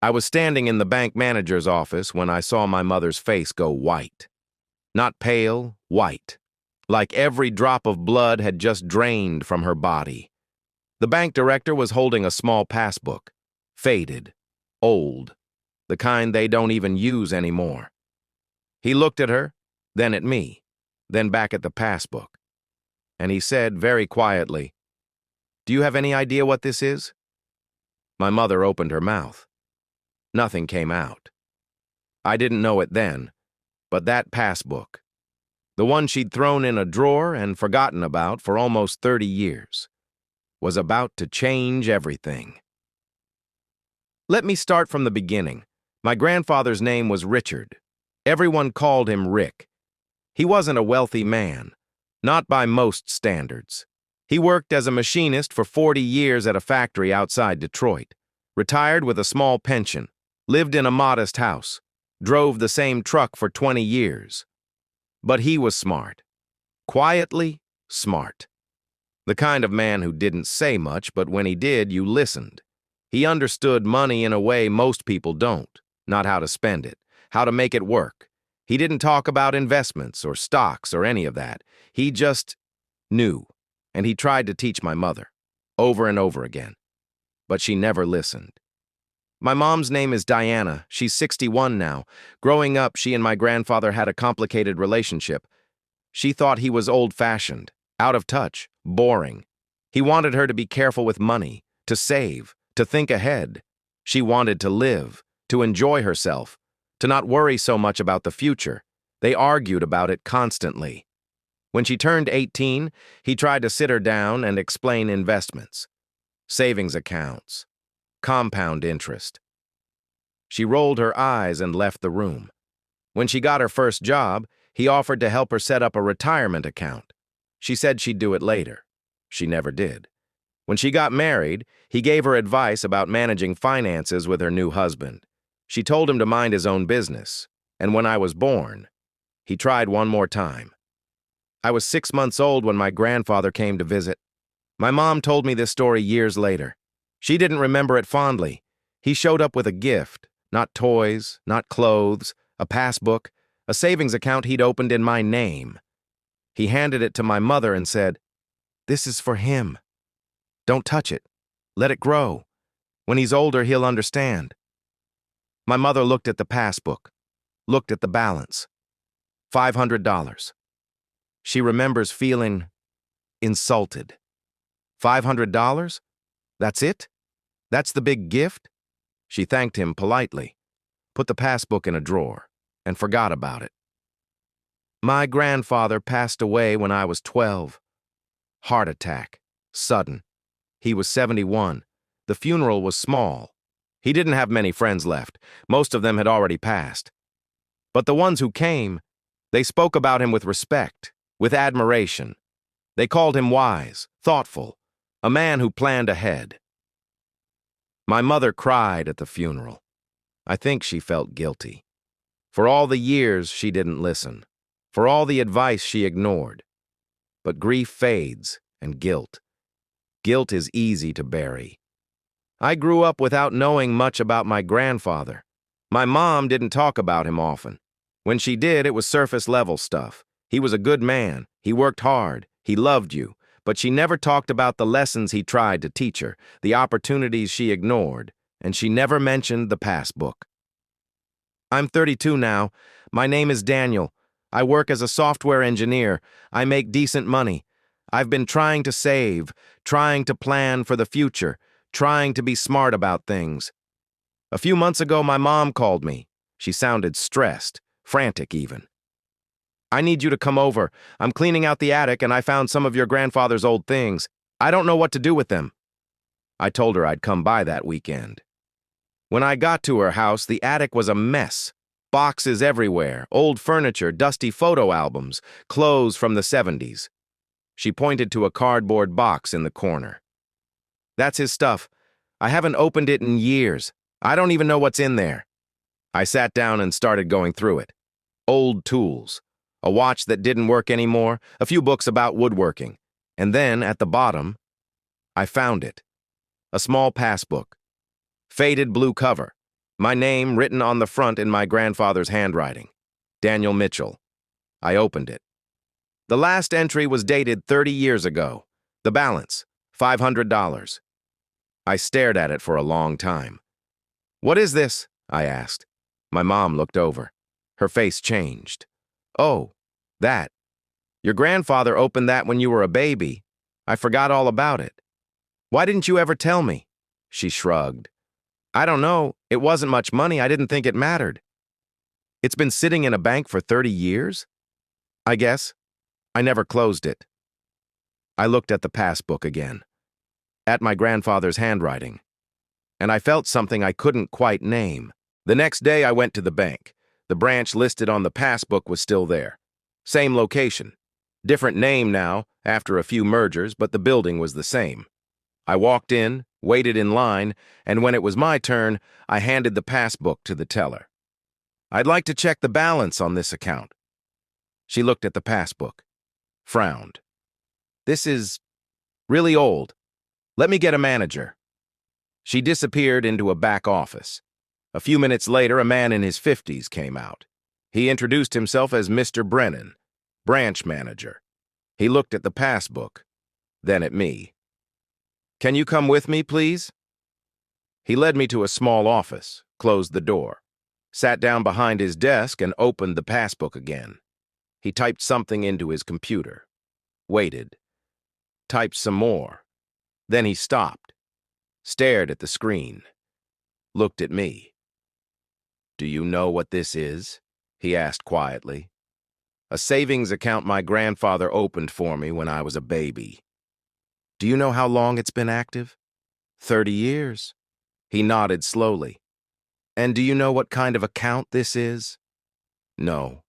I was standing in the bank manager's office when I saw my mother's face go white. Not pale, white. Like every drop of blood had just drained from her body. The bank director was holding a small passbook. Faded. Old. The kind they don't even use anymore. He looked at her, then at me, then back at the passbook. And he said very quietly, "Do you have any idea what this is?" My mother opened her mouth. Nothing came out. I didn't know it then, but that passbook, the one she'd thrown in a drawer and forgotten about for almost 30 years, was about to change everything. Let me start from the beginning. My grandfather's name was Richard. Everyone called him Rick. He wasn't a wealthy man, not by most standards. He worked as a machinist for 40 years at a factory outside Detroit, retired with a small pension, lived in a modest house, drove the same truck for 20 years. But he was smart. Quietly smart. The kind of man who didn't say much, but when he did, you listened. He understood money in a way most people don't, not how to spend it, how to make it work. He didn't talk about investments or stocks or any of that. He just knew, and he tried to teach my mother, over and over again. But she never listened. My mom's name is Diana. She's 61 now. Growing up, she and my grandfather had a complicated relationship. She thought he was old-fashioned, out of touch, boring. He wanted her to be careful with money, to save, to think ahead. She wanted to live, to enjoy herself, to not worry so much about the future. They argued about it constantly. When she turned 18, he tried to sit her down and explain investments, savings accounts, compound interest. She rolled her eyes and left the room. When she got her first job, he offered to help her set up a retirement account. She said she'd do it later. She never did. When she got married, he gave her advice about managing finances with her new husband. She told him to mind his own business, and when I was born, he tried one more time. I was 6 months old when my grandfather came to visit. My mom told me this story years later. She didn't remember it fondly. He showed up with a gift, not toys, not clothes, a passbook, a savings account he'd opened in my name. He handed it to my mother and said, "This is for him. Don't touch it. Let it grow. When he's older, he'll understand." My mother looked at the passbook, looked at the balance. $500. She remembers feeling insulted. $500? That's it? That's the big gift? She thanked him politely, put the passbook in a drawer, and forgot about it. My grandfather passed away when I was 12. Heart attack. Sudden. He was 71. The funeral was small. He didn't have many friends left. Most of them had already passed. But the ones who came, they spoke about him with respect, with admiration. They called him wise, thoughtful, a man who planned ahead. My mother cried at the funeral. I think she felt guilty. For all the years she didn't listen. For all the advice she ignored. But grief fades, and guilt. Guilt is easy to bury. I grew up without knowing much about my grandfather. My mom didn't talk about him often. When she did, it was surface-level stuff. He was a good man. He worked hard. He loved you. But she never talked about the lessons he tried to teach her, the opportunities she ignored, and she never mentioned the passbook. I'm 32 now. My name is Daniel. I work as a software engineer. I make decent money. I've been trying to save, trying to plan for the future, trying to be smart about things. A few months ago, my mom called me. She sounded stressed, frantic even. "I need you to come over. I'm cleaning out the attic and I found some of your grandfather's old things. I don't know what to do with them." I told her I'd come by that weekend. When I got to her house, the attic was a mess. Boxes everywhere, old furniture, dusty photo albums, clothes from the 70s. She pointed to a cardboard box in the corner. "That's his stuff. I haven't opened it in years. I don't even know what's in there." I sat down and started going through it. Old tools. A watch that didn't work anymore, a few books about woodworking. And then, at the bottom, I found it. A small passbook. Faded blue cover. My name written on the front in my grandfather's handwriting. Daniel Mitchell. I opened it. The last entry was dated 30 years ago. The balance, $500. I stared at it for a long time. "What is this?" I asked. My mom looked over. Her face changed. "Oh, that. Your grandfather opened that when you were a baby. I forgot all about it. Why didn't you ever tell me?" She shrugged. "I don't know. It wasn't much money. I didn't think it mattered." "It's been sitting in a bank for 30 years? I guess. I never closed it." I looked at the passbook again, at my grandfather's handwriting, and I felt something I couldn't quite name. The next day I went to the bank. The branch listed on the passbook was still there. Same location. Different name now, after a few mergers, but the building was the same. I walked in, waited in line, and when it was my turn, I handed the passbook to the teller. "I'd like to check the balance on this account." She looked at the passbook, frowned. "This is really old. Let me get a manager." She disappeared into a back office. A few minutes later, a man in his 50s came out. He introduced himself as Mr. Brennan, branch manager. He looked at the passbook, then at me. "Can you come with me, please?" He led me to a small office, closed the door, sat down behind his desk and opened the passbook again. He typed something into his computer, waited, typed some more. Then he stopped, stared at the screen, looked at me. "Do you know what this is?" he asked quietly. "A savings account my grandfather opened for me when I was a baby." "Do you know how long it's been active?" 30 years. He nodded slowly. "And do you know what kind of account this is?" "No."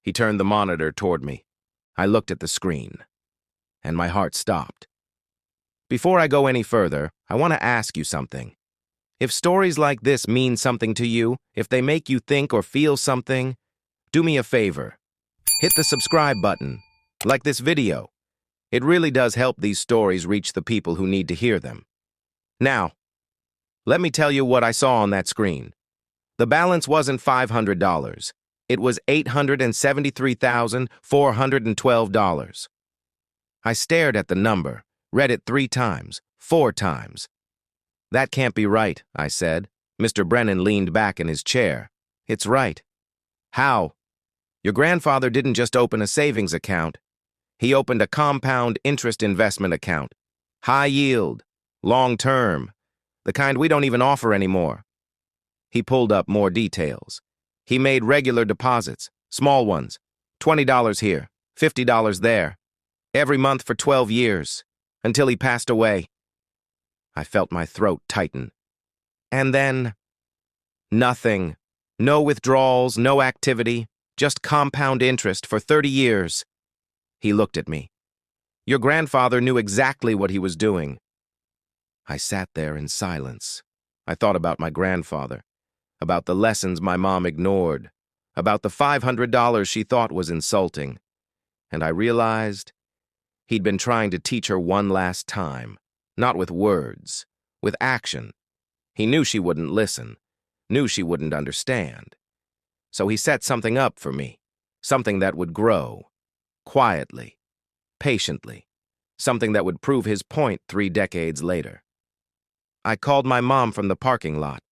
He turned the monitor toward me. I looked at the screen, and my heart stopped. "Before I go any further, I want to ask you something. If stories like this mean something to you, if they make you think or feel something, do me a favor. Hit the subscribe button, like this video. It really does help these stories reach the people who need to hear them. Now, let me tell you what I saw on that screen. The balance wasn't $500. It was $873,412. I stared at the number, read it 3 times, 4 times. "That can't be right," I said. Mr. Brennan leaned back in his chair. "It's right." "How?" "Your grandfather didn't just open a savings account. He opened a compound interest investment account. High yield, long term, the kind we don't even offer anymore." He pulled up more details. He made regular deposits, small ones, $20 here, $50 there, every month for 12 years, until he passed away. I felt my throat tighten. And then, nothing. No withdrawals, no activity, just compound interest for 30 years. He looked at me. "Your grandfather knew exactly what he was doing." I sat there in silence. I thought about my grandfather, about the lessons my mom ignored, about the $500 she thought was insulting. And I realized he'd been trying to teach her one last time, not with words, with action. He knew she wouldn't listen, knew she wouldn't understand. So he set something up for me, something that would grow, quietly, patiently, something that would prove his point 3 decades later. I called my mom from the parking lot.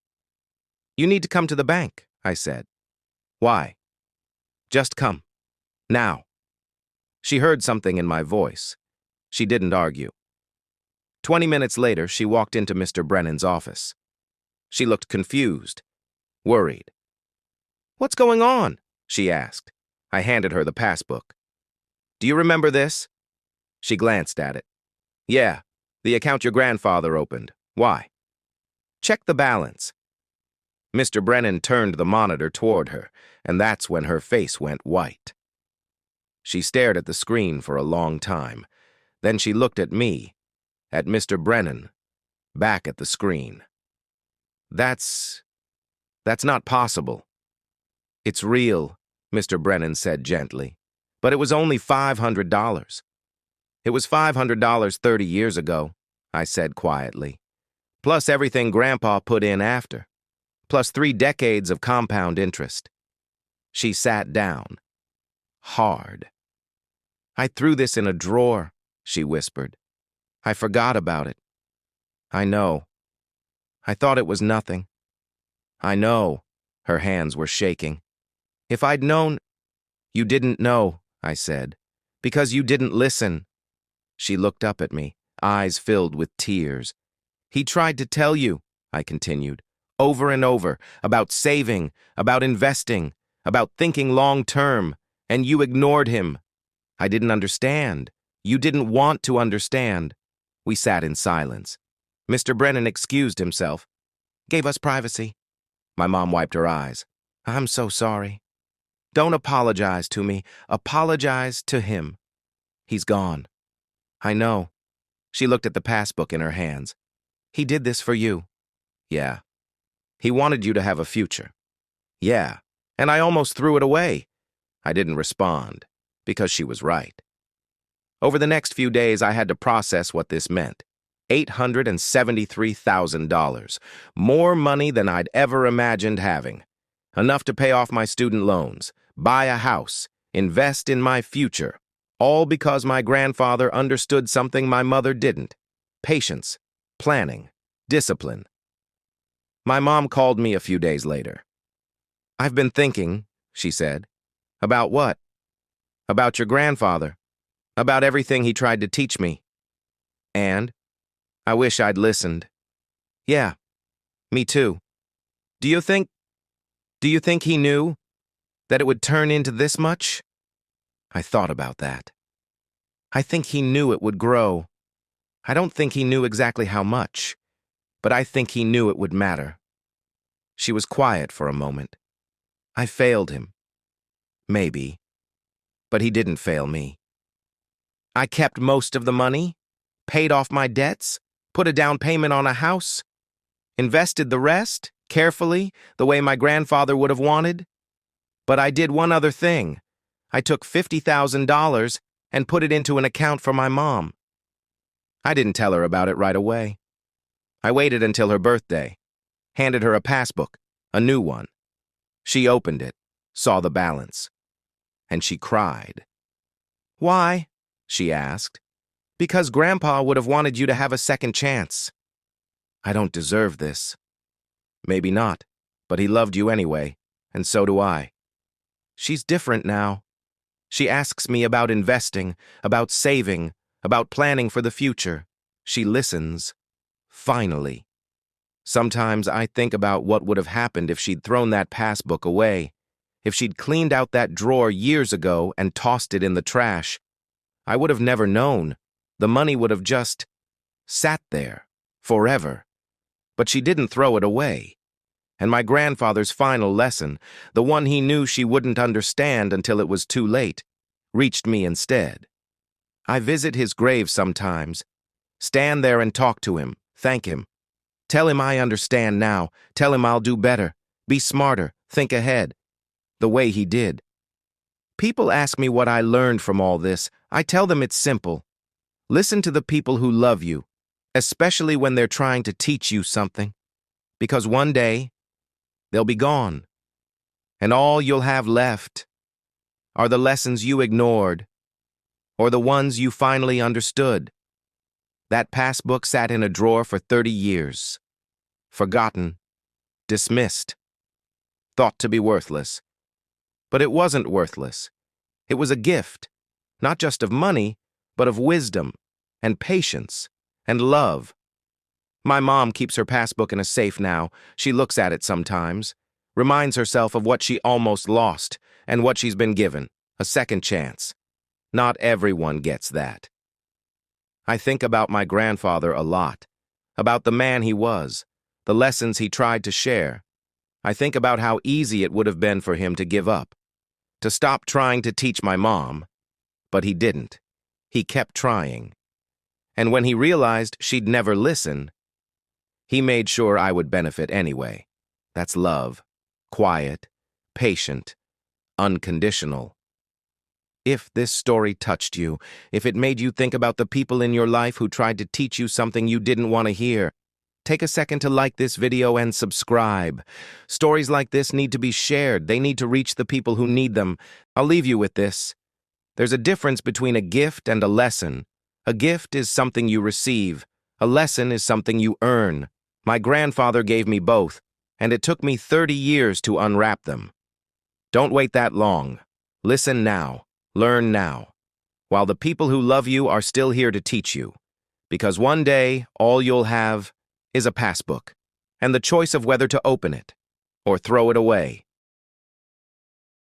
"You need to come to the bank," I said. "Why?" "Just come. Now." She heard something in my voice. She didn't argue. 20 minutes later, she walked into Mr. Brennan's office. She looked confused, worried. "What's going on?" she asked. I handed her the passbook. "Do you remember this?" She glanced at it. "Yeah, the account your grandfather opened. Why?" "Check the balance." Mr. Brennan turned the monitor toward her, and that's when her face went white. She stared at the screen for a long time. Then she looked at me, at Mr. Brennan, back at the screen. That's not possible." "It's real," Mr. Brennan said gently. "But it was only $500. "It was $500 30 years ago," I said quietly. "Plus everything Grandpa put in after. plus 3 decades of compound interest. She sat down. Hard. "I threw this in a drawer," she whispered. "I forgot about it." "I know. I thought it was nothing." "I know." Her hands were shaking. "If I'd known—" "You didn't know," I said, "because you didn't listen." She looked up at me, eyes filled with tears. "He tried to tell you," I continued, "over and over, about saving, about investing, about thinking long-term, and you ignored him. I didn't understand. You didn't want to understand." We sat in silence. Mr. Brennan excused himself. "Gave us privacy." My mom wiped her eyes. "I'm so sorry." "Don't apologize to me. Apologize to him. He's gone." "I know." She looked at the passbook in her hands. "He did this for you." "Yeah." "He wanted you to have a future." "Yeah. And I almost threw it away." I didn't respond, because she was right. Over the next few days, I had to process what this meant. $873,000. More money than I'd ever imagined having. Enough to pay off my student loans, buy a house, invest in my future. All because my grandfather understood something my mother didn't. Patience, planning, discipline. My mom called me a few days later. "I've been thinking," she said. "About what?" "About your grandfather. About everything he tried to teach me." "And?" "I wish I'd listened." "Yeah, me too. Do you think he knew that it would turn into this much?" I thought about that. "I think he knew it would grow. I don't think he knew exactly how much, but I think he knew it would matter." She was quiet for a moment. "I failed him. Maybe. But he didn't fail me. I kept most of the money, paid off my debts, put a down payment on a house, invested the rest, carefully, the way my grandfather would have wanted. But I did one other thing. I took $50,000 and put it into an account for my mom. I didn't tell her about it right away. I waited until her birthday, handed her a passbook, a new one. She opened it, saw the balance, and she cried. "Why?" she asked. "Because Grandpa would have wanted you to have a second chance." "I don't deserve this." "Maybe not, but he loved you anyway, and so do I." She's different now. She asks me about investing, about saving, about planning for the future. She listens. Finally. Sometimes I think about what would have happened if she'd thrown that passbook away, if she'd cleaned out that drawer years ago and tossed it in the trash. I would have never known. The money would have just sat there, forever. But she didn't throw it away. And my grandfather's final lesson, the one he knew she wouldn't understand until it was too late, reached me instead. I visit his grave sometimes, stand there and talk to him, thank him. Tell him I understand now, tell him I'll do better, be smarter, think ahead, the way he did. People ask me what I learned from all this. I tell them it's simple. Listen to the people who love you, especially when they're trying to teach you something. Because one day, they'll be gone. And all you'll have left are the lessons you ignored, or the ones you finally understood. That passbook sat in a drawer for 30 years. Forgotten, dismissed, thought to be worthless. But it wasn't worthless. It was a gift, not just of money, but of wisdom, and patience, and love. My mom keeps her passbook in a safe now. She looks at it sometimes, reminds herself of what she almost lost, and what she's been given, a second chance. Not everyone gets that. I think about my grandfather a lot, about the man he was, the lessons he tried to share. I think about how easy it would have been for him to give up, to stop trying to teach my mom, but he didn't. He kept trying. And when he realized she'd never listen, he made sure I would benefit anyway. That's love, quiet, patient, unconditional. If this story touched you, if it made you think about the people in your life who tried to teach you something you didn't want to hear, take a second to like this video and subscribe. Stories like this need to be shared. They need to reach the people who need them. I'll leave you with this. There's a difference between a gift and a lesson. A gift is something you receive. A lesson is something you earn. My grandfather gave me both, and it took me 30 years to unwrap them. Don't wait that long. Listen now. Learn now. While the people who love you are still here to teach you. Because one day, all you'll have is a passbook, and the choice of whether to open it or throw it away.